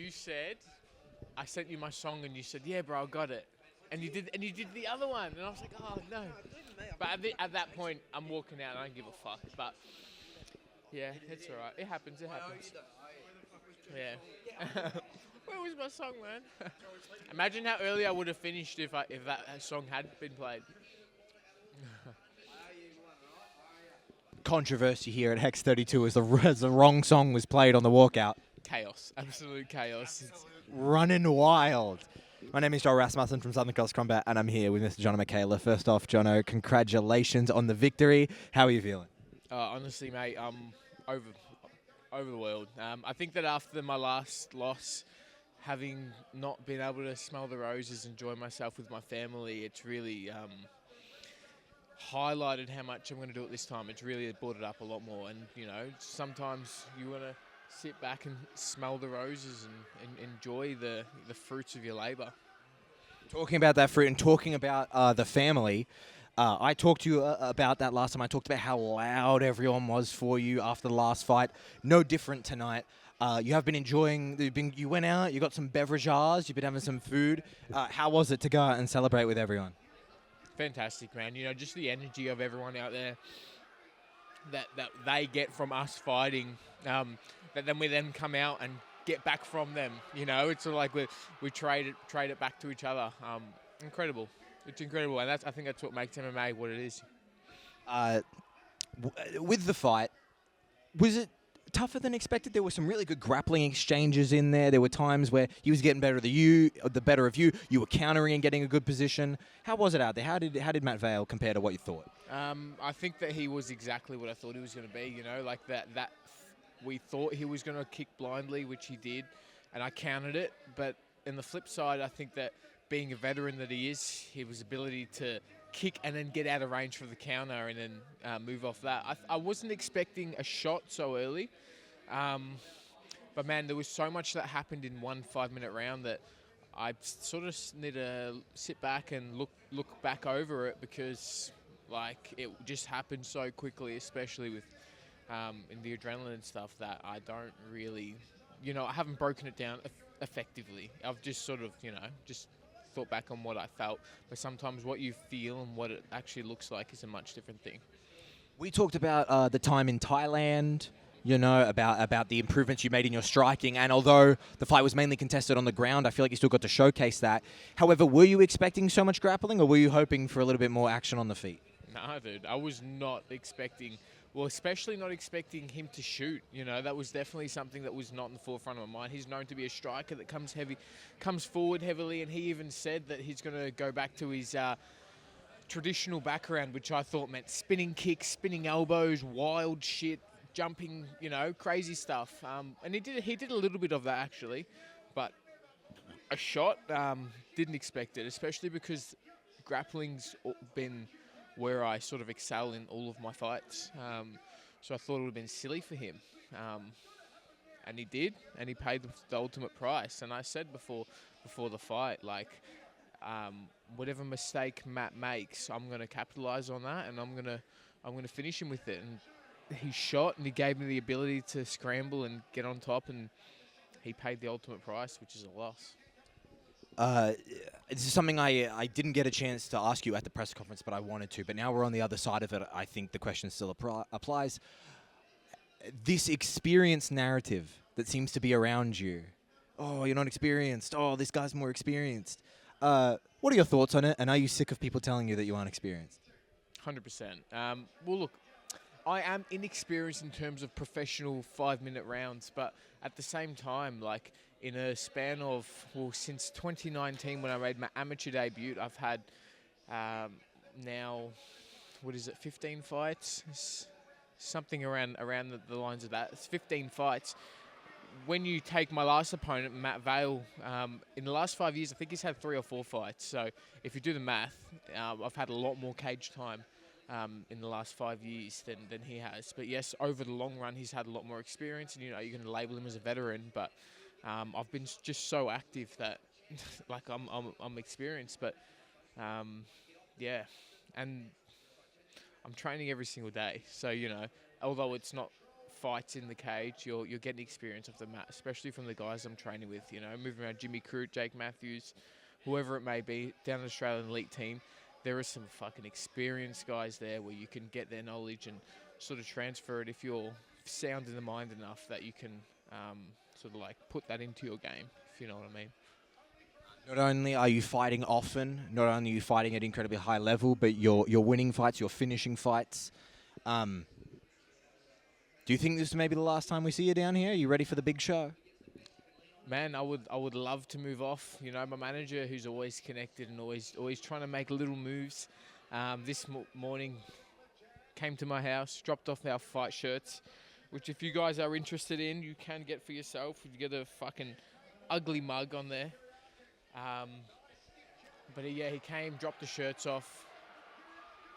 you said, I sent you my song, and you said, "Yeah, bro, I got it." And you did the other one, and I was like, "Oh no!" But at that point, I'm walking out, and I don't give a fuck. But yeah, it's alright. It happens. It happens. Yeah. Where was my song, man? Imagine how early I would have finished if that song had been played. Controversy here at Hex 32 as the wrong song was played on the walkout. Chaos, absolute chaos. Running wild. My name is Joel Rasmussen from Southern Cross Combat, and I'm here with Mr. Jono Micallef. First off, Jono, congratulations on the victory. How are you feeling? Honestly, mate, over over the world. I think that after my last loss, having not been able to smell the roses, enjoy myself with my family, it's really highlighted how much I'm going to do it this time. It's really brought it up a lot more. And, you know, sometimes you want to sit back and smell the roses and enjoy the fruits of your labour. Talking about that fruit and talking about the family, I talked to you about that last time. I talked about how loud everyone was for you after the last fight. No different tonight. You have been enjoying, you went out, you got some beverages, you've been having some food. How was it to go out and celebrate with everyone? Fantastic, man. You know, just the energy of everyone out there that they get from us fighting, that then we then come out and get back from them. You know, it's sort of like we trade it back to each other. Incredible. It's incredible, and I think that's what makes MMA what it is. With the fight, was it tougher than expected? There were some really good grappling exchanges in there. There were times where he was getting the better of you. You were countering and getting a good position. How was it out there? How did Matt Vale compare to what you thought? I think that he was exactly what I thought he was going to be. You know, like that we thought he was going to kick blindly, which he did, and I countered it. But in the flip side, I think that being a veteran that he is, his ability to kick and then get out of range for the counter and then move off that. I wasn't expecting a shot so early. But man, there was so much that happened in one 5-minute round that I sort of need to sit back and look back over it, because like it just happened so quickly, especially with in the adrenaline and stuff, that I don't really, you know, I haven't broken it down effectively. I've just sort of, you know, just thought back on what I felt. But sometimes what you feel and what it actually looks like is a much different thing. We talked about the time in Thailand, you know, about the improvements you made in your striking. And although the fight was mainly contested on the ground, I feel like you still got to showcase that. However, were you expecting so much grappling, or were you hoping for a little bit more action on the feet? No, dude, I was not expecting, well, especially not expecting him to shoot. You know, that was definitely something that was not in the forefront of my mind. He's known to be a striker that comes forward heavily, and he even said that he's going to go back to his traditional background, which I thought meant spinning kicks, spinning elbows, wild shit, jumping, you know, crazy stuff. And he did a little bit of that actually, but a shot, didn't expect it, especially because grappling's been where I sort of excel in all of my fights. So I thought it would have been silly for him. And he did, and he paid the ultimate price. And I said before the fight, like, whatever mistake Matt makes, I'm going to capitalize on that, and I'm going to finish him with it. And he shot, and he gave me the ability to scramble and get on top, and he paid the ultimate price, which is a loss. This is something I didn't get a chance to ask you at the press conference, but I wanted to. But now we're on the other side of it. I think the question still applies. This experience narrative that seems to be around you. Oh, you're not experienced. Oh, this guy's more experienced. What are your thoughts on it? And are you sick of people telling you that you aren't experienced? 100%. Well, look, I am inexperienced in terms of professional 5-minute rounds, but at the same time, like, in a span of, well, since 2019 when I made my amateur debut, I've had now, 15 fights? Something around the lines of that. It's 15 fights. When you take my last opponent, Matt Vale, in the last 5 years, I think he's had 3 or 4 fights. So if you do the math, I've had a lot more cage time in the last 5 years than he has. But yes, over the long run, he's had a lot more experience, and, you know, you can label him as a veteran, but I've been just so active that like I'm experienced, but yeah, and I'm training every single day. So, you know, although it's not fights in the cage, you're getting experience off the mat, especially from the guys I'm training with. You know, moving around Jimmy Crute, Jake Matthews, whoever it may be, down an Australian elite team. There are some fucking experienced guys there where you can get their knowledge and sort of transfer it if you're sound in the mind enough that you can sort of like put that into your game, if you know what I mean. Not only are you fighting often, not only are you fighting at incredibly high level, but you're winning fights, you're finishing fights. Do you think this may be the last time we see you down here? Are you ready for the big show? Man, I would love to move off. You know, my manager, who's always connected and always trying to make little moves, this morning came to my house, dropped off our fight shirts, which if you guys are interested in, you can get for yourself. You get a fucking ugly mug on there. But yeah, he came, dropped the shirts off,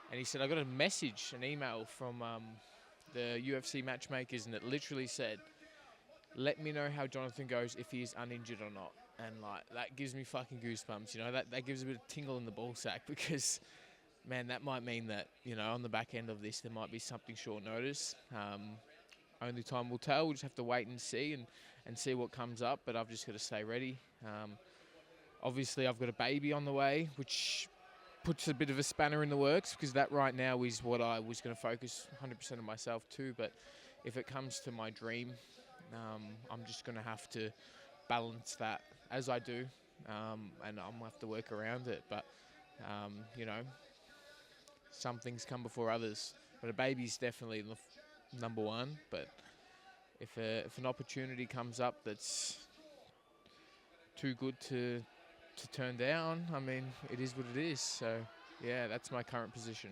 and he said, I got a message, an email from the UFC matchmakers, and it literally said, let me know how Jonathan goes if he is uninjured or not. And like that gives me fucking goosebumps, you know, that gives a bit of tingle in the ball sack, because man, that might mean that, you know, on the back end of this there might be something short notice. Only time will tell. We'll just have to wait and see and see what comes up, but I've just got to stay ready. Obviously I've got a baby on the way, which puts a bit of a spanner in the works, because that right now is what I was going to focus 100% on myself too. But if it comes to my dream, I'm just going to have to balance that as I do, and I'm going to have to work around it. But, you know, some things come before others. But a baby's definitely number one. But if an opportunity comes up that's too good to turn down, I mean, it is what it is. So, yeah, that's my current position.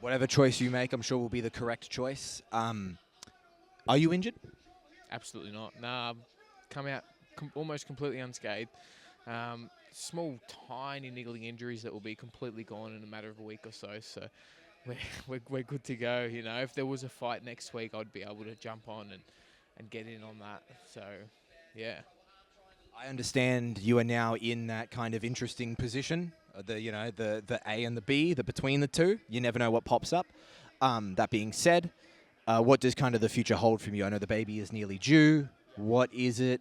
Whatever choice you make, I'm sure will be the correct choice. Are you injured? Absolutely not. Nah, I've come out almost completely unscathed. Small, tiny, niggling injuries that will be completely gone in a matter of a week or so. So we're good to go. You know, if there was a fight next week, I'd be able to jump on and get in on that. So, yeah. I understand you are now in that kind of interesting position, the A and the B, the between the two. You never know what pops up. That being said, what does kind of the future hold from you? I know the baby is nearly due. What is it?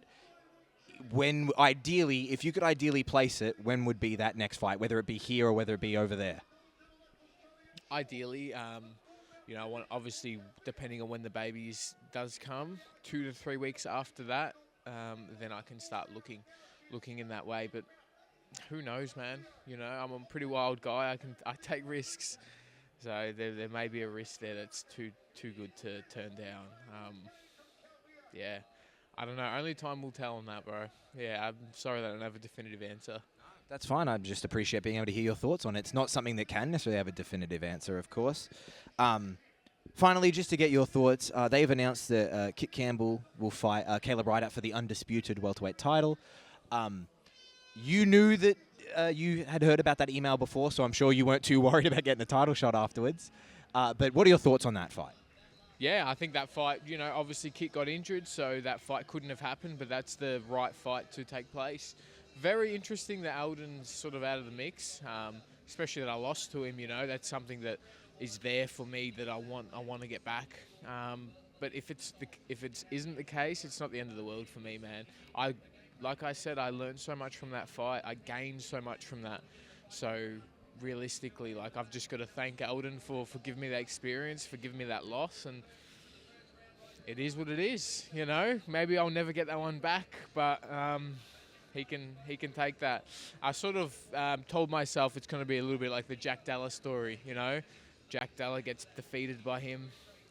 When ideally, if you could ideally place it, when would be that next fight, whether it be here or whether it be over there? Ideally, you know, obviously depending on when the baby does come, 2 to 3 weeks after that, then I can start looking in that way. But who knows, man? You know, I'm a pretty wild guy. I take risks. So there may be a risk there that's too good to turn down. Yeah, I don't know. Only time will tell on that, bro. Yeah, I'm sorry that I don't have a definitive answer. That's fine. I just appreciate being able to hear your thoughts on it. It's not something that can necessarily have a definitive answer, of course. Finally, just to get your thoughts, they've announced that Kit Campbell will fight Caleb Ryder for the undisputed welterweight title. You knew that you had heard about that email before, so I'm sure you weren't too worried about getting a title shot afterwards. But what are your thoughts on that fight? Yeah, I think that fight, you know, obviously Kit got injured, so that fight couldn't have happened, but that's the right fight to take place. Very interesting that Alden's sort of out of the mix, especially that I lost to him, you know. That's something that is there for me that I want to get back. But if it isn't the case, it's not the end of the world for me, man. Like I said, I learned so much from that fight. I gained so much from that. So realistically, like, I've just got to thank Alden for giving me that experience, for giving me that loss, and it is what it is, you know. Maybe I'll never get that one back, but he can take that. I sort of told myself it's going to be a little bit like the Jack Dalla story, you know. Jack Dalla gets defeated by him,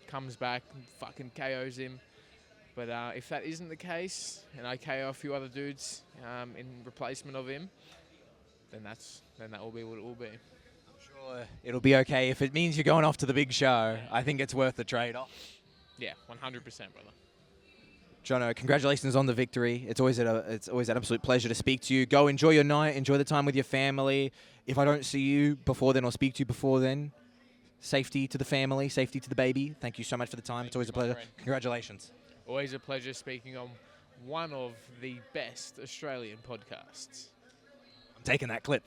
comes back and fucking KOs him. But if that isn't the case, and I KO a few other dudes in replacement of him, then that will be what it will be. I'm sure it'll be okay. If it means you're going off to the big show, I think it's worth the trade-off. Yeah, 100%, brother. Jono, congratulations on the victory. It's always an absolute pleasure to speak to you. Go enjoy your night, enjoy the time with your family. If I don't see you before then or speak to you before then, safety to the family, safety to the baby. Thank you so much for the time. It's always a pleasure. Congratulations. Always a pleasure speaking on one of the best Australian podcasts. I'm taking that clip.